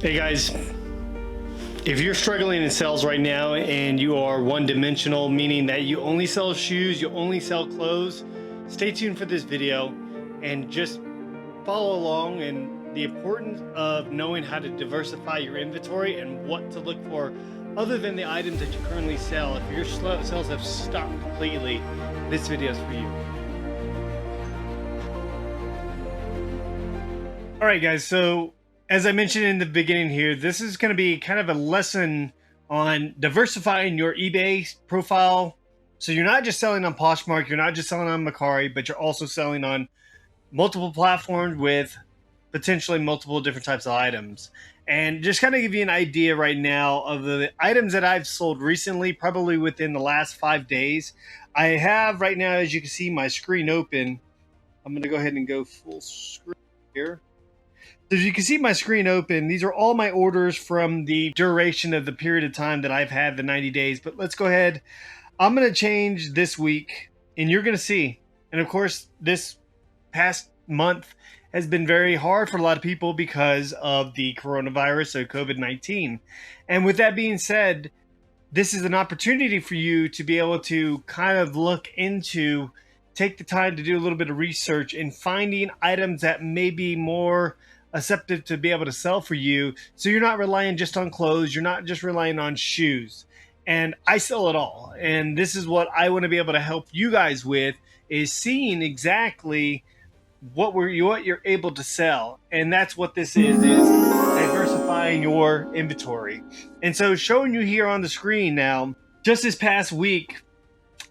Hey guys, if you're struggling in sales right now and you are one-dimensional, meaning that you only sell shoes, you only sell clothes, stay tuned for this video and just follow along and the importance of knowing how to diversify your inventory and what to look for other than the items that you currently sell. If your sales have stopped completely, this video is for you. All right, guys, so as I mentioned in the beginning here, this is going to be kind of a lesson on diversifying your eBay profile. So you're not just selling on Poshmark, you're not just selling on Mercari, but you're also selling on multiple platforms with potentially multiple different types of items. And just kind of give you an idea right now of the items that I've sold recently, probably within the last 5 days. I have right now, as you can see, my screen open. I'm going to go ahead and go full screen here. So as you can see my screen open, these are all my orders from the duration of the period of time that I've had the 90 days. But let's go ahead. I'm going to change this week and you're going to see. And of course, this past month has been very hard for a lot of people because of the coronavirus, so COVID-19. And with that being said, this is an opportunity for you to be able to kind of look into, take the time to do a little bit of research in finding items that may be more accepted to be able to sell for you, so you're not relying just on clothes, you're not just relying on shoes. And I sell it all, and this is what I want to be able to help you guys with, is seeing exactly what you're able to sell. And that's what this is diversifying your inventory. And so showing you here on the screen now, just this past week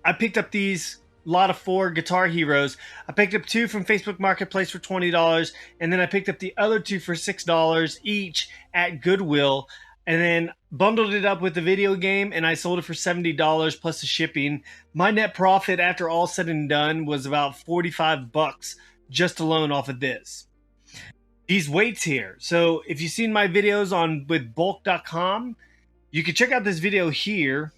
I picked up these lot of 4 Guitar Heroes. I picked up 2 from Facebook Marketplace for $20, and then I picked up the other 2 for $6 each at Goodwill, and then bundled it up with the video game, and I sold it for $70 plus the shipping. My net profit after all said and done was about 45 bucks just alone off of this. These weights here. So if you've seen my videos on with bulk.com, you can check out this video here.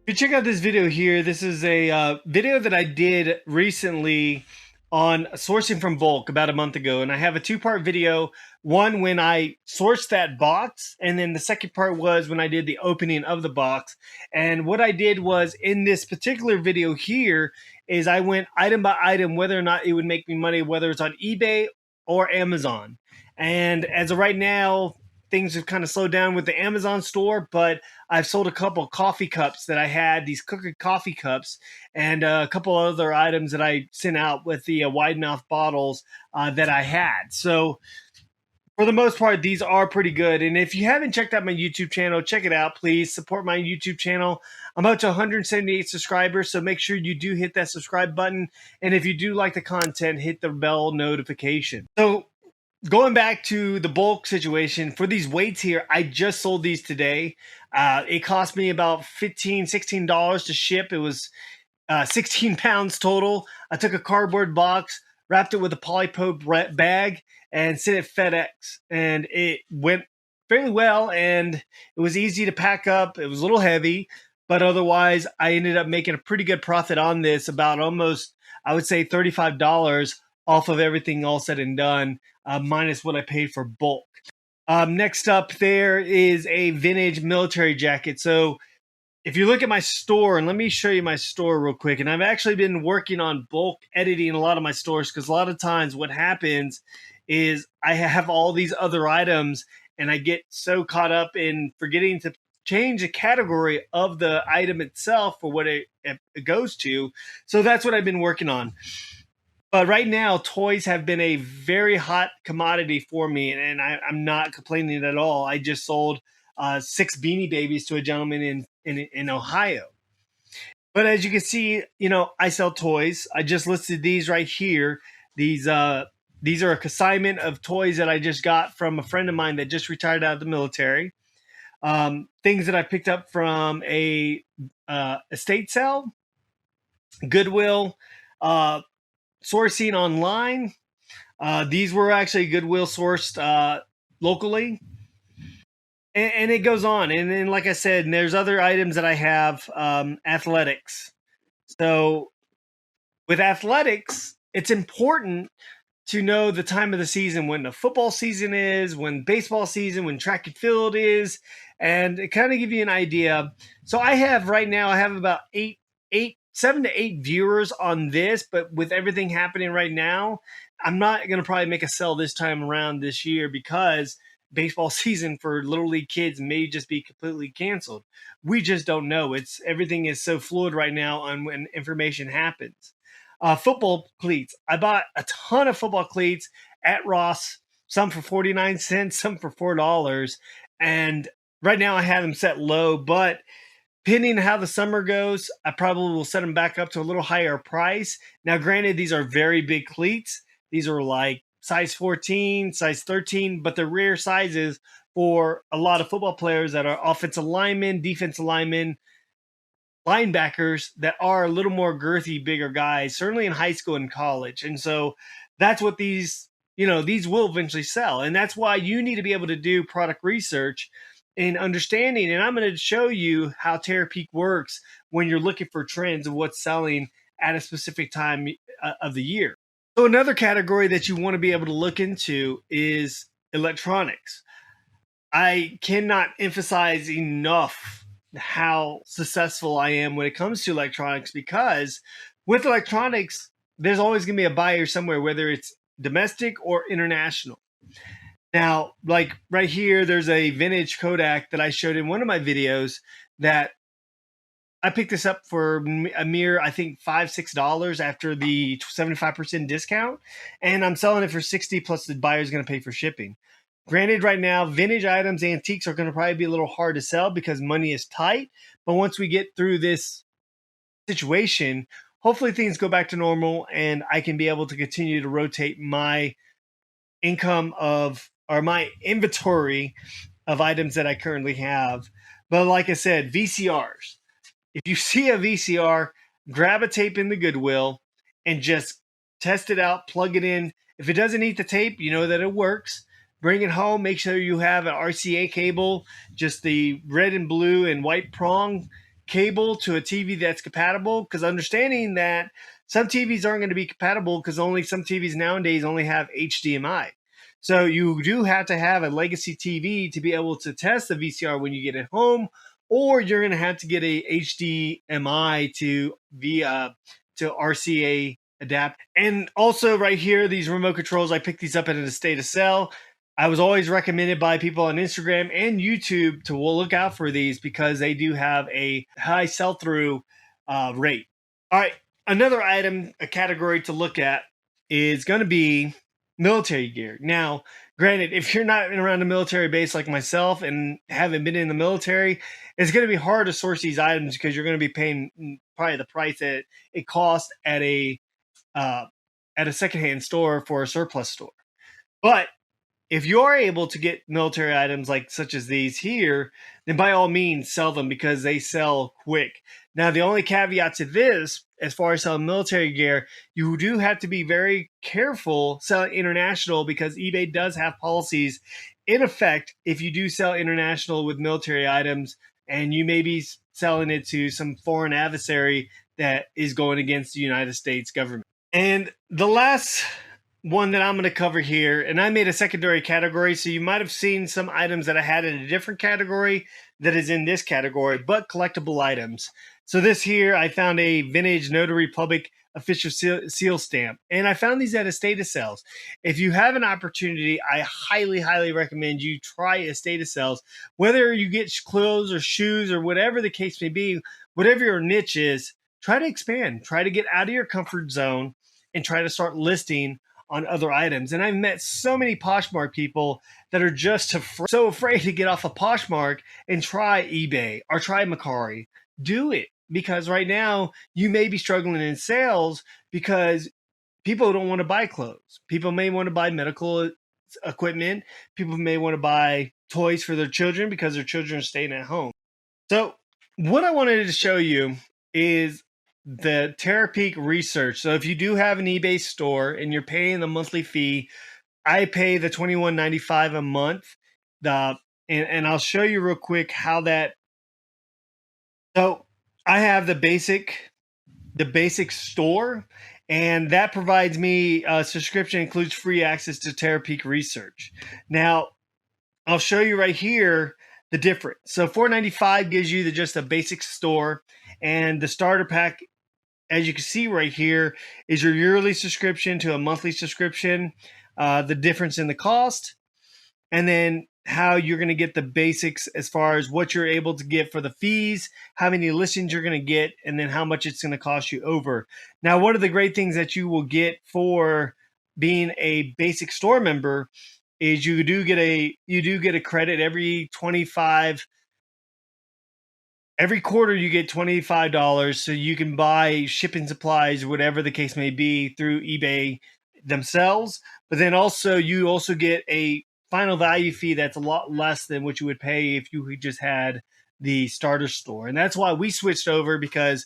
If you check out this video here, this is a video that I did recently on sourcing from bulk about a month ago. And I have a 2-part video. One when I sourced that box, and then the second part was when I did the opening of the box. And what I did was, in this particular video here, is I went item by item, whether or not it would make me money, whether it's on eBay or Amazon. And as of right now, things have kind of slowed down with the Amazon store, but I've sold a couple coffee cups that I had, these cooking coffee cups, and a couple other items that I sent out with the wide mouth bottles that I had. So for the most part, these are pretty good. And if you haven't checked out my YouTube channel, check it out. Please support my YouTube channel. I'm up to 178 subscribers, so make sure you do hit that subscribe button. And if you do like the content, hit the bell notification. So going back to the bulk situation, for these weights here, I just sold these today. It cost me about $15, $16 to ship. It was 16 pounds total. I took a cardboard box, wrapped it with a polypropylene bag, and sent it FedEx. And it went fairly well, and it was easy to pack up. It was a little heavy, but otherwise, I ended up making a pretty good profit on this, about almost, I would say, $35 off of everything all said and done, minus what I paid for bulk. Next up there is a vintage military jacket. So if you look at my store, and let me show you my store real quick, and I've actually been working on bulk editing a lot of my stores, because a lot of times what happens is I have all these other items and I get so caught up in forgetting to change the category of the item itself for what it goes to. So that's what I've been working on. But right now, toys have been a very hot commodity for me, and I'm not complaining at all. I just sold 6 Beanie Babies to a gentleman in Ohio. But as you can see, you know, I sell toys. I just listed these right here. These are a consignment of toys that I just got from a friend of mine that just retired out of the military. Things that I picked up from a estate sale, Goodwill, sourcing online. These were actually Goodwill sourced locally. And it goes on. And then, like I said, there's other items that I have, athletics. So with athletics, it's important to know the time of the season, when the football season is, when baseball season, when track and field is, and it kind of give you an idea. So I have right now, I have about 7 to 8 viewers on this, but with everything happening right now, I'm not going to probably make a sell this time around this year because baseball season for little league kids may just be completely canceled. We just don't know. It's everything is so fluid right now on when information happens. Football cleats. I bought a ton of football cleats at Ross, some for 49 cents, some for $4. And right now I have them set low, but depending on how the summer goes, I probably will set them back up to a little higher price. Now, granted, these are very big cleats. These are like size 14, size 13, but they're rare sizes for a lot of football players that are offensive linemen, defensive linemen, linebackers that are a little more girthy, bigger guys, certainly in high school and college. And so that's what these will eventually sell. And that's why you need to be able to do product research and understanding. And I'm going to show you how Terapeak works when you're looking for trends of what's selling at a specific time of the year. So another category that you want to be able to look into is electronics. I cannot emphasize enough how successful I am when it comes to electronics, because with electronics, there's always going to be a buyer somewhere, whether it's domestic or international. Now, like right here, there's a vintage Kodak that I showed in one of my videos that I picked this up for a mere, I think, $5-6 after the 75% discount, and I'm selling it for 60 plus the buyer's going to pay for shipping. Granted, right now, vintage items, antiques are going to probably be a little hard to sell because money is tight. But once we get through this situation, hopefully things go back to normal and I can be able to continue to rotate my income or my inventory of items that I currently have. But like I said, VCRs. If you see a VCR, grab a tape in the Goodwill and just test it out, plug it in. If it doesn't eat the tape, you know that it works. Bring it home. Make sure you have an RCA cable, just the red and blue and white prong cable to a TV that's compatible. Because understanding that some TVs aren't going to be compatible because only some TVs nowadays only have HDMI. So you do have to have a legacy TV to be able to test the VCR when you get it home, or you're going to have to get a HDMI to RCA adapt. And also right here, these remote controls, I picked these up at a state of sale. I was always recommended by people on Instagram and YouTube to look out for these because they do have a high sell-through rate. All right, another item, a category to look at is going to be military gear. Now, granted, if you're not around a military base like myself and haven't been in the military, it's going to be hard to source these items because you're going to be paying probably the price that it costs at a secondhand store for a surplus store. But if you are able to get military items like such as these here, then by all means sell them because they sell quick. Now, the only caveat to this, as far as selling military gear, you do have to be very careful selling international because eBay does have policies in effect if you do sell international with military items and you may be selling it to some foreign adversary that is going against the United States government. And the last one that I'm going to cover here, and I made a secondary category, so you might have seen some items that I had in a different category that is in this category, but collectible items. So this here, I found a vintage Notary Public official seal stamp, and I found these at estate sales. If you have an opportunity, I highly, highly recommend you try estate sales. Whether you get clothes or shoes or whatever the case may be, whatever your niche is, try to expand. Try to get out of your comfort zone and try to start listing on other items. And I've met so many Poshmark people that are just so afraid to get off of Poshmark and try eBay or try Mercari. Do it, because right now you may be struggling in sales because people don't want to buy clothes. People may want to buy medical equipment. People may want to buy toys for their children because their children are staying at home. So what I wanted to show you is the Terapeak research. So if you do have an eBay store and you're paying the monthly fee, I pay the $21.95 a month. And I'll show you real quick how that. So I have the basic store, And that provides me a subscription, includes free access to Terapeak research. Now, I'll show you right here the difference. So $4.95 gives you just a basic store, and the starter pack, as you can see right here, is your yearly subscription to a monthly subscription, the difference in the cost, and then how you're going to get the basics as far as what you're able to get for the fees, how many listings you're going to get, and then how much it's going to cost you over. Now, one of the great things that you will get for being a basic store member is you do get a credit every quarter. You get $25, so you can buy shipping supplies, whatever the case may be, through eBay themselves. But then you also get a final value fee that's a lot less than what you would pay if you just had the starter store. And that's why we switched over, because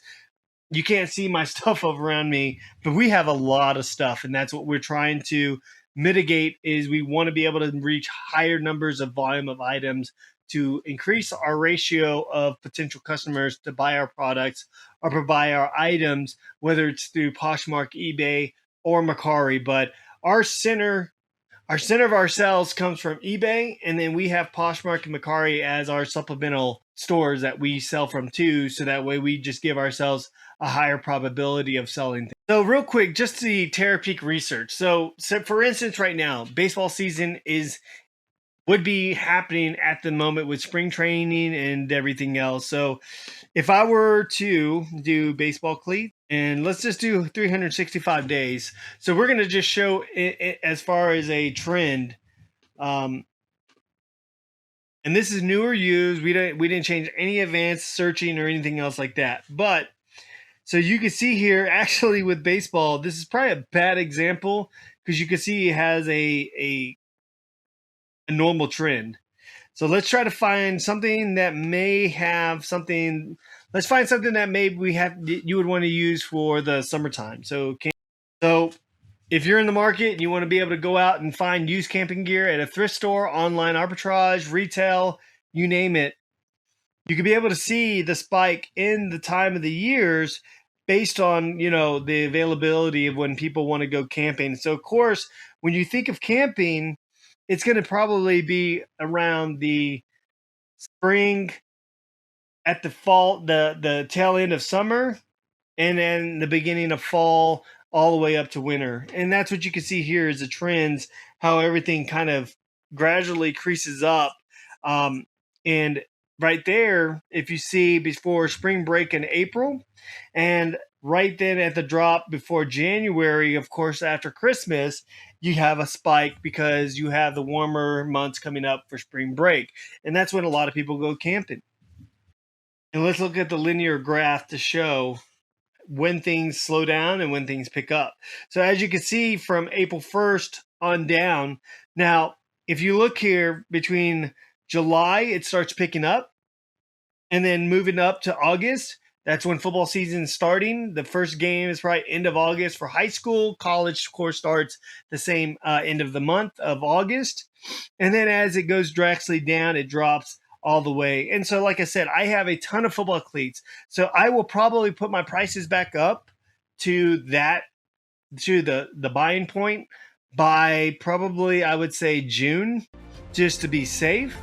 you can't see my stuff over around me, but we have a lot of stuff, and that's what we're trying to mitigate. Is we want to be able to reach higher numbers of volume of items to increase our ratio of potential customers to buy our products or to buy our items, whether it's through Poshmark, eBay, or Mercari. But our center of our sales comes from eBay, and then we have Poshmark and Mercari as our supplemental stores that we sell from too, so that way we just give ourselves a higher probability of selling things. So real quick, just the Terapeak research. So for instance, right now, baseball season would be happening at the moment with spring training and everything else. So if I were to do baseball cleats, and let's just do 365 days. So we're going to just show it as far as a trend. And this is new or used. We didn't change any advanced searching or anything else like that. But so you can see here, actually with baseball, this is probably a bad example, because you can see it has a normal trend. So let's try to find something that may have something. Let's find something that maybe you would want to use for the summertime. So if you're in the market and you want to be able to go out and find used camping gear at a thrift store, online arbitrage, retail, you name it, you could be able to see the spike in the time of the years based on, the availability of when people want to go camping. So of course, when you think of camping, it's going to probably be around the spring, at the fall, the tail end of summer, and then the beginning of fall, all the way up to winter. And that's what you can see here is the trends, how everything kind of gradually creases up. And right there, if you see before spring break in April, and right then at the drop before January, of course, after Christmas, you have a spike because you have the warmer months coming up for spring break. And that's when a lot of people go camping. And let's look at the linear graph to show when things slow down and when things pick up. So as you can see from April 1st on down, now, if you look here between July, it starts picking up, and then moving up to August, that's when football season is starting. The first game is probably end of August for high school. College, of course, starts the same end of the month of August. And then as it goes drastically down, it drops all the way. And so, like I said, I have a ton of football cleats. So I will probably put my prices back up to the buying point by probably, I would say, June, just to be safe.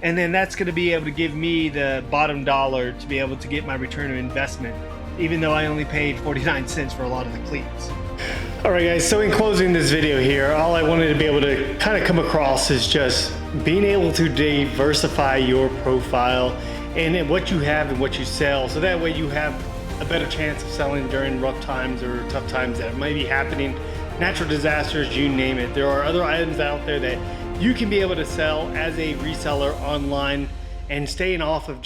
And then that's going to be able to give me the bottom dollar to be able to get my return on investment, even though I only paid 49 cents for a lot of the cleats. All right, guys, so in closing this video here, all I wanted to be able to kind of come across is just being able to diversify your profile and what you have and what you sell, so that way you have a better chance of selling during rough times or tough times that might be happening, natural disasters, you name it. There are other items out there that you can be able to sell as a reseller online, and staying off of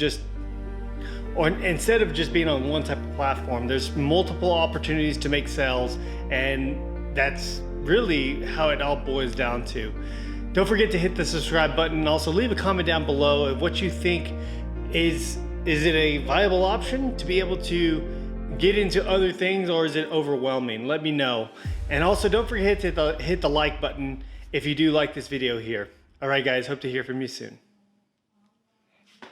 instead of just being on one type of platform. There's multiple opportunities to make sales, and that's really how it all boils down to. Don't forget to hit the subscribe button, and also leave a comment down below of what you think. Is it a viable option to be able to get into other things, or is it overwhelming? Let me know. And also don't forget to hit the like button if you do like this video here. All right, guys, hope to hear from you soon.